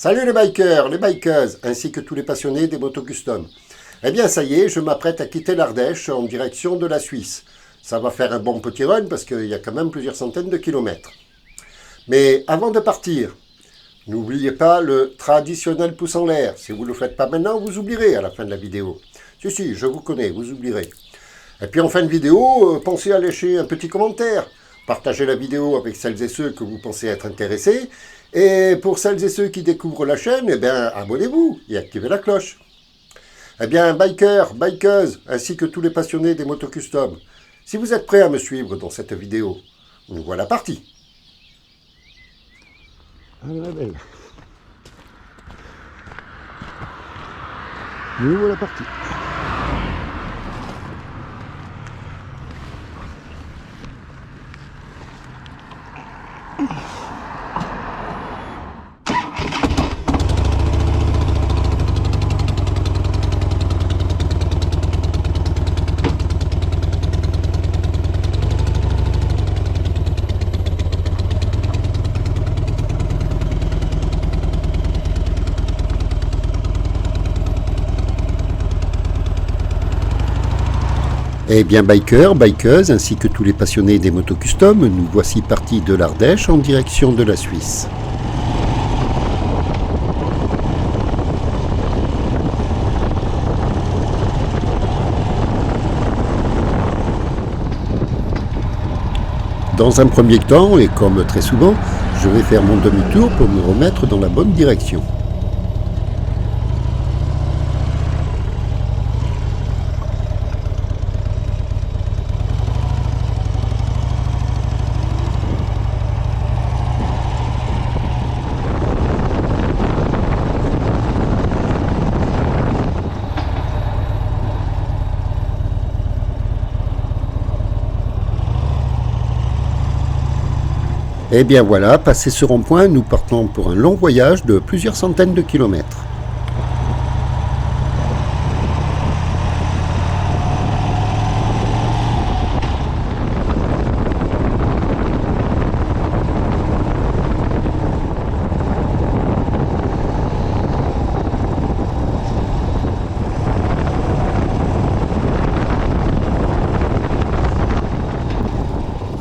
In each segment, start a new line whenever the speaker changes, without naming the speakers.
Salut les bikers, les bikeuses, ainsi que tous les passionnés des motos custom. Eh bien ça y est, je m'apprête à quitter l'Ardèche en direction de la Suisse. Ça va faire un bon petit run parce qu'il y a quand même plusieurs centaines de kilomètres. Mais avant de partir, n'oubliez pas le traditionnel pouce en l'air. Si vous ne le faites pas maintenant, vous oublierez à la fin de la vidéo. Si, je vous connais, vous oublierez. Et puis en fin de vidéo, pensez à lâcher un petit commentaire. Partagez la vidéo avec celles et ceux que vous pensez être intéressés. Et pour celles et ceux qui découvrent la chaîne, eh bien, abonnez-vous et activez la cloche. Eh bien, bikers, bikeuses, ainsi que tous les passionnés des motos custom, si vous êtes prêts à me suivre dans cette vidéo, nous voilà partis.
Allez, la belle. Nous voilà partis.
Eh bien, bikers, bikeuses, ainsi que tous les passionnés des motos custom, nous voici partis de l'Ardèche en direction de la Suisse. Dans un premier temps, et comme très souvent, je vais faire mon demi-tour pour me remettre dans la bonne direction. Et bien voilà, passé ce rond-point, nous partons pour un long voyage de plusieurs centaines de kilomètres.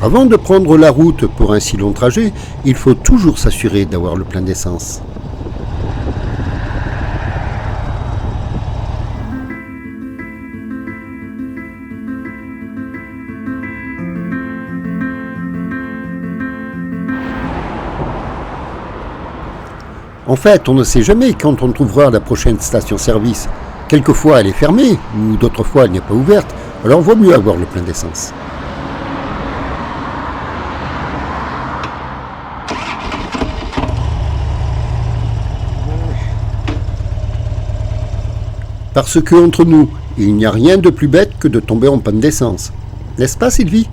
Avant de prendre la route pour un si long trajet, il faut toujours s'assurer d'avoir le plein d'essence. En fait, on ne sait jamais quand on trouvera la prochaine station-service. Quelquefois elle est fermée, ou d'autres fois elle n'est pas ouverte, alors vaut mieux avoir le plein d'essence. Parce que, entre nous, il n'y a rien de plus bête que de tomber en panne d'essence. N'est-ce pas, Sylvie ?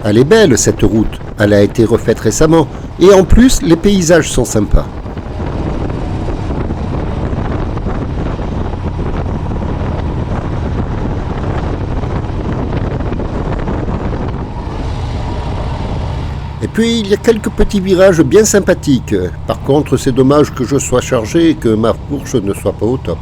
Elle est belle cette route, elle a été refaite récemment, et en plus les paysages sont sympas. Et puis il y a quelques petits virages bien sympathiques, par contre c'est dommage que je sois chargé et que ma fourche ne soit pas au top.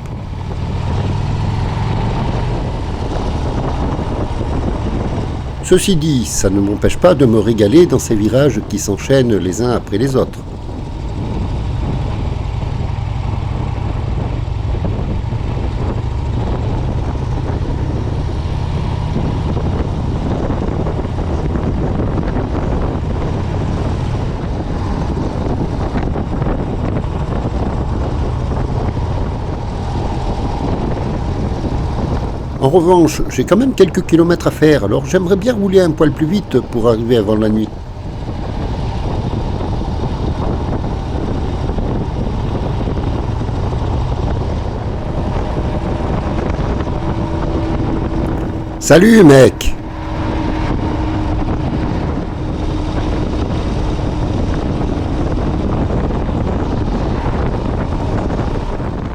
Ceci dit, ça ne m'empêche pas de me régaler dans ces virages qui s'enchaînent les uns après les autres. En revanche, j'ai quand même quelques kilomètres à faire, alors j'aimerais bien rouler un poil plus vite pour arriver avant la nuit. Salut mec!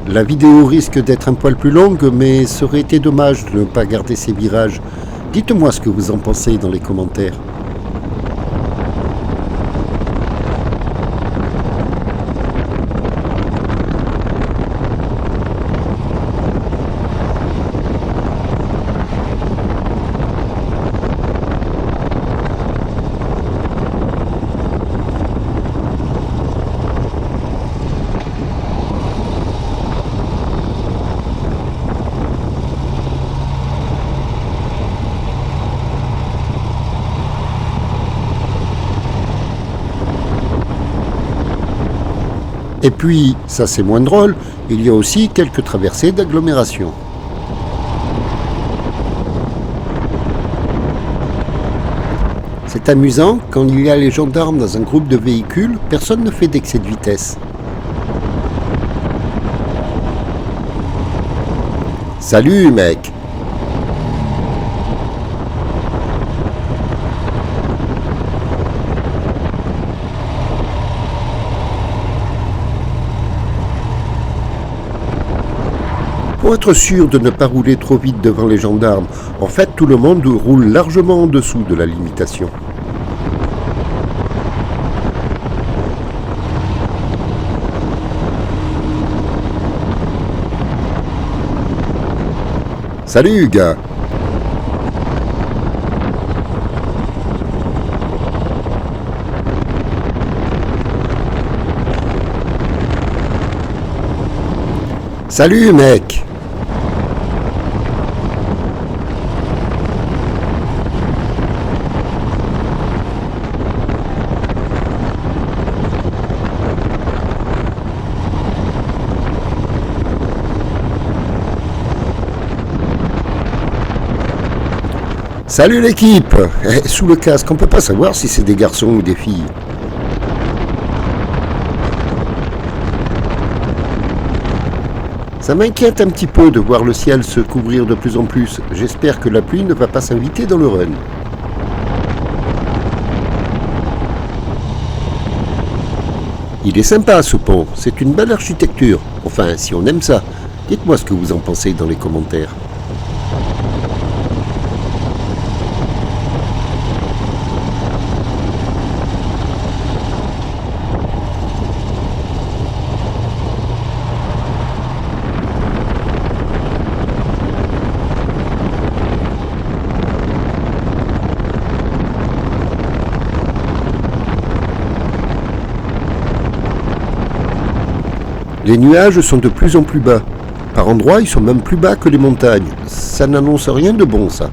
La vidéo risque d'être un poil plus longue, mais ça aurait été dommage de ne pas garder ces virages. Dites-moi ce que vous en pensez dans les commentaires. Et puis, ça c'est moins drôle, il y a aussi quelques traversées d'agglomération. C'est amusant, quand il y a les gendarmes dans un groupe de véhicules, personne ne fait d'excès de vitesse. Salut mec! Pour être sûr de ne pas rouler trop vite devant les gendarmes, en fait tout le monde roule largement en dessous de la limitation. Salut gars! Salut mec! Salut l'équipe! Sous le casque, on peut pas savoir si c'est des garçons ou des filles. Ça m'inquiète un petit peu de voir le ciel se couvrir de plus en plus. J'espère que la pluie ne va pas s'inviter dans le run. Il est sympa ce pont, c'est une belle architecture. Enfin, si on aime ça. Dites-moi ce que vous en pensez dans les commentaires. Les nuages sont de plus en plus bas. Par endroits, ils sont même plus bas que les montagnes. Ça n'annonce rien de bon, ça.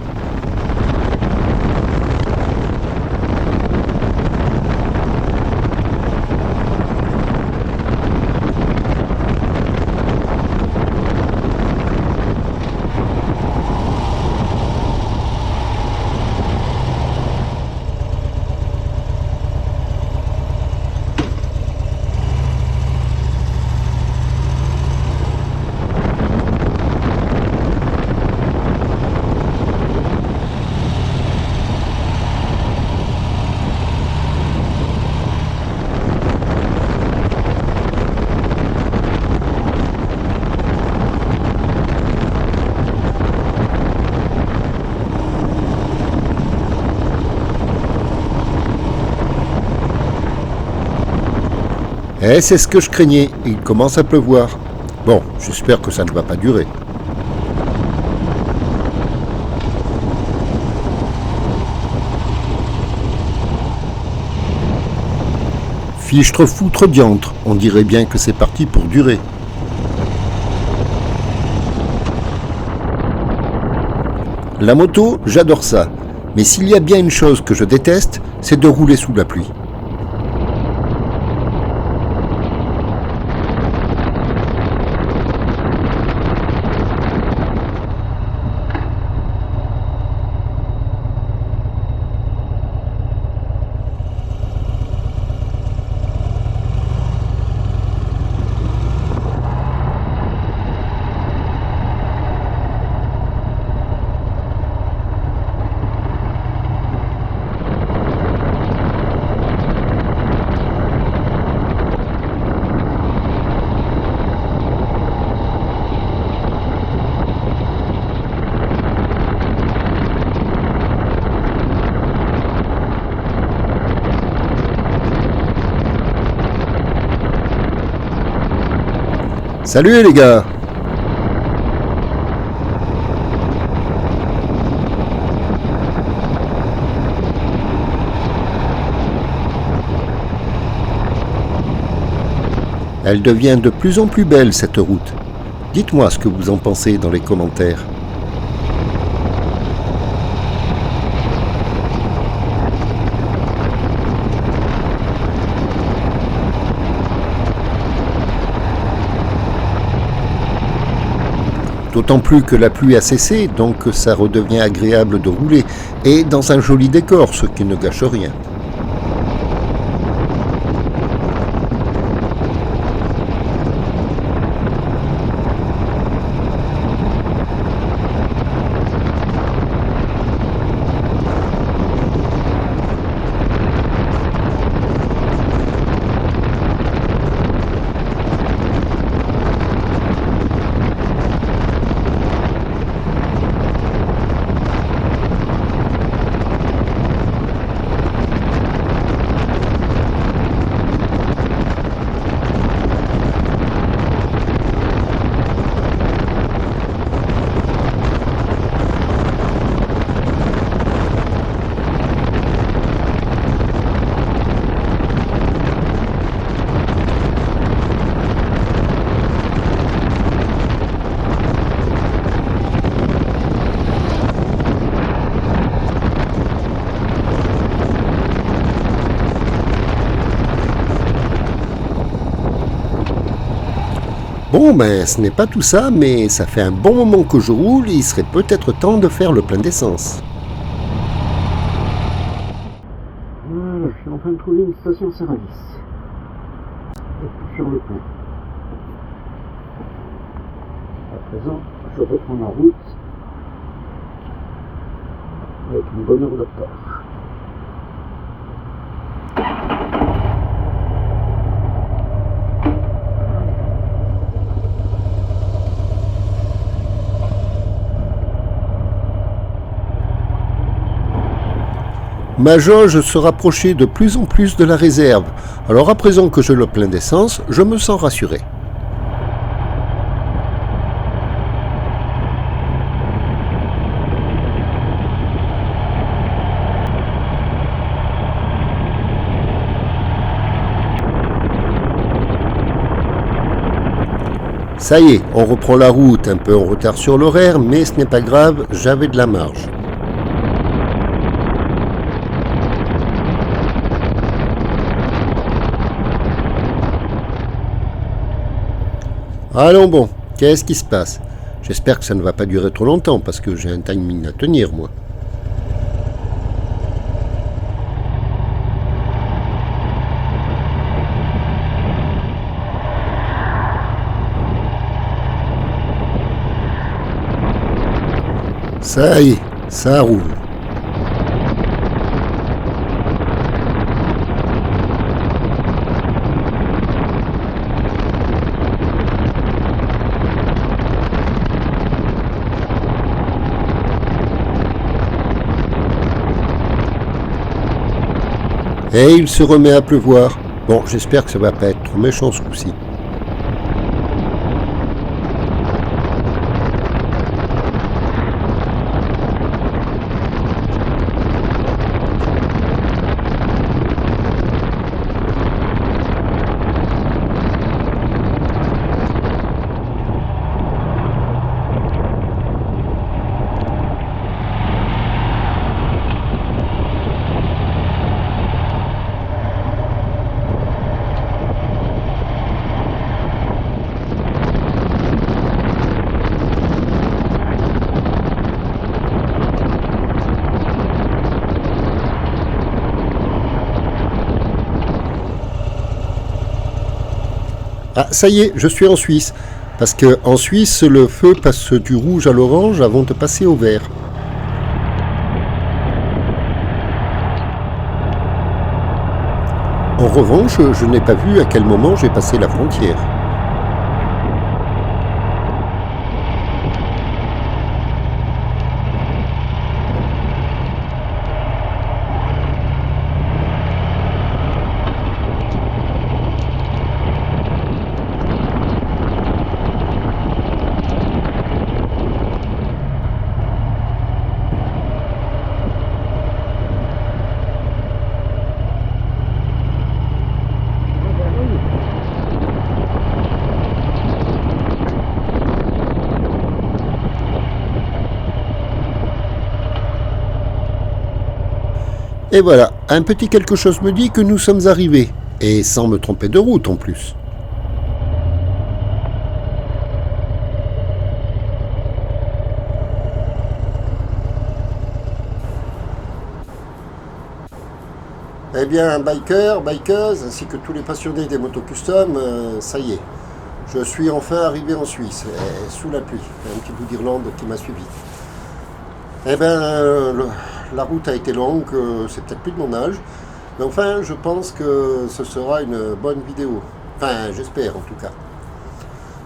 Eh, c'est ce que je craignais, il commence à pleuvoir. Bon, j'espère que ça ne va pas durer. Fichtre foutre diantre, on dirait bien que c'est parti pour durer. La moto, j'adore ça. Mais s'il y a bien une chose que je déteste, c'est de rouler sous la pluie. Salut les gars! Elle devient de plus en plus belle cette route. Dites-moi ce que vous en pensez dans les commentaires. D'autant plus que la pluie a cessé, donc ça redevient agréable de rouler, et dans un joli décor, ce qui ne gâche rien. Bon, ben, ce n'est pas tout ça, mais ça fait un bon moment que je roule et il serait peut-être temps de faire le plein d'essence. Voilà, je suis en train de trouver une station-service. Et puis sur le pont. À présent, je reprends la route avec une bonne heure de retard. Ma jauge se rapprochait de plus en plus de la réserve, alors à présent que je le plein d'essence, je me sens rassuré. Ça y est, on reprend la route, un peu en retard sur l'horaire, mais ce n'est pas grave, j'avais de la marge. Allons bon, qu'est-ce qui se passe? J'espère que ça ne va pas durer trop longtemps parce que j'ai un timing à tenir moi. Ça y est, ça roule. Et il se remet à pleuvoir. Bon, j'espère que ça va pas être trop méchant ce coup-ci. Ah, ça y est, je suis en Suisse. Parce que en Suisse, le feu passe du rouge à l'orange avant de passer au vert. En revanche, je n'ai pas vu à quel moment j'ai passé la frontière. Et voilà, un petit quelque chose me dit que nous sommes arrivés, et sans me tromper de route en plus. Eh bien, bikers, bikeuses, ainsi que tous les passionnés des motos custom, ça y est. Je suis enfin arrivé en Suisse, sous la pluie. Un petit bout d'Irlande qui m'a suivi. Eh bien, la route a été longue, c'est peut-être plus de mon âge. Mais enfin, je pense que ce sera une bonne vidéo. Enfin, j'espère en tout cas.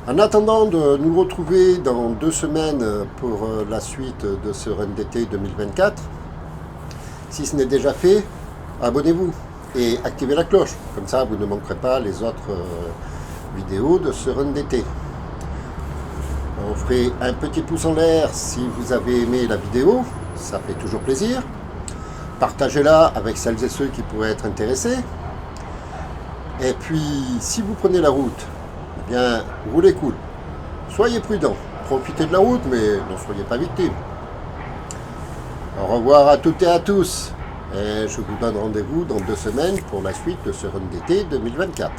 En attendant de nous retrouver dans 2 semaines pour la suite de ce run d'été 2024, si ce n'est déjà fait, abonnez-vous et activez la cloche. Comme ça, vous ne manquerez pas les autres vidéos de ce run d'été. On ferait un petit pouce en l'air si vous avez aimé la vidéo, ça fait toujours plaisir. Partagez-la avec celles et ceux qui pourraient être intéressés. Et puis, si vous prenez la route, eh bien, roulez cool. Soyez prudents, profitez de la route, mais ne soyez pas victimes. Au revoir à toutes et à tous. Et je vous donne rendez-vous dans 2 semaines pour la suite de ce run d'été 2024.